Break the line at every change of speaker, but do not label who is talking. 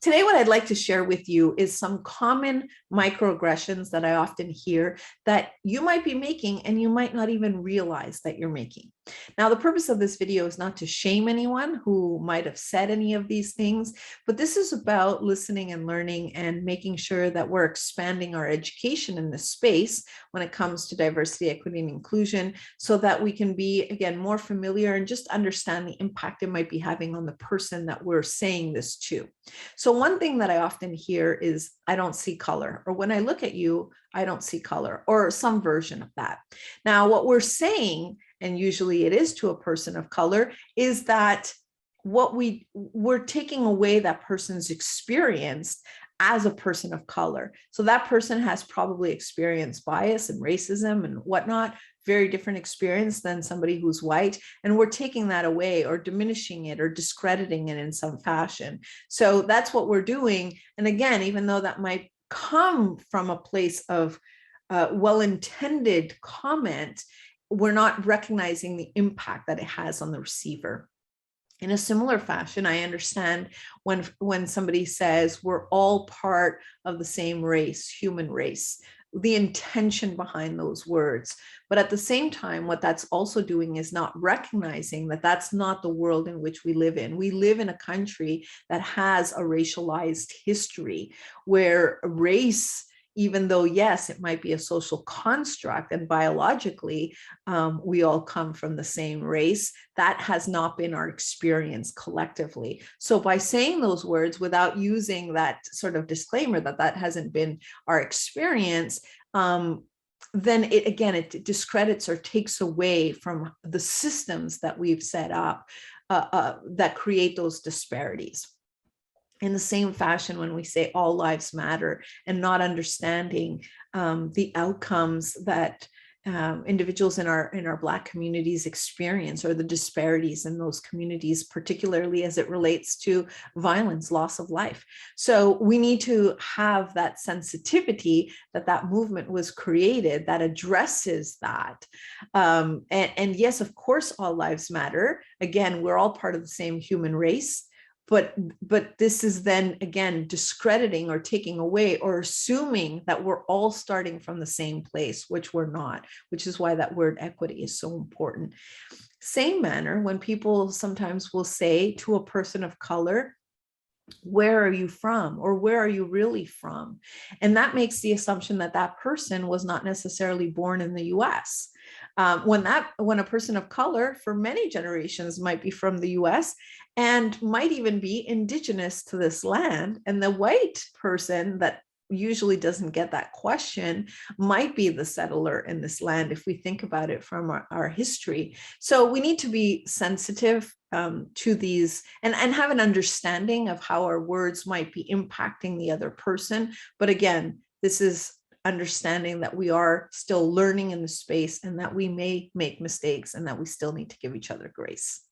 Today, what I'd like to share with you is some common microaggressions that I often hear that you might be making and you might not even realize that you're making. Now, the purpose of this video is not to shame anyone who might have said any of these things, but this is about listening and learning and making sure that we're expanding our education in this space when it comes to diversity, equity, and inclusion, so that we can be, again, more familiar and just understand the impact it might be having on the person that we're saying this to. So one thing that I often hear is, I don't see color, or when I look at you, I don't see color, or some version of that. Now, what we're saying, and usually it is to a person of color, is that we're taking away that person's experience as a person of color. So that person has probably experienced bias and racism and whatnot, very different experience than somebody who's white. And we're taking that away or diminishing it or discrediting it in some fashion. So that's what we're doing. And again, even though that might come from a place of well-intended comment, we're not recognizing the impact that it has on the receiver. In a similar fashion, I understand when somebody says we're all part of the same race, human race, the intention behind those words. But at the same time, what that's also doing is not recognizing that that's not the world in which we live in. We live in a country that has a racialized history where race, even though, yes, it might be a social construct and biologically we all come from the same race, that has not been our experience collectively. So by saying those words without using that sort of disclaimer that that hasn't been our experience, then it discredits or takes away from the systems that we've set up that create those disparities. In the same fashion, when we say all lives matter and not understanding the outcomes that individuals in our Black communities experience, or the disparities in those communities, particularly as it relates to violence, loss of life. So we need to have that sensitivity that movement was created that addresses that. And yes, of course, all lives matter. Again, we're all part of the same human race. But this is then, again, discrediting or taking away or assuming that we're all starting from the same place, which we're not, which is why that word equity is so important. Same manner, when people sometimes will say to a person of color, where are you from, or where are you really from? And that makes the assumption that that person was not necessarily born in the US. When a person of color for many generations might be from the US and might even be indigenous to this land, and the white person that usually doesn't get that question might be the settler in this land, if we think about it from our history. So we need to be sensitive to these and have an understanding of how our words might be impacting the other person. But again, this is understanding that we are still learning in the space and that we may make mistakes and that we still need to give each other grace.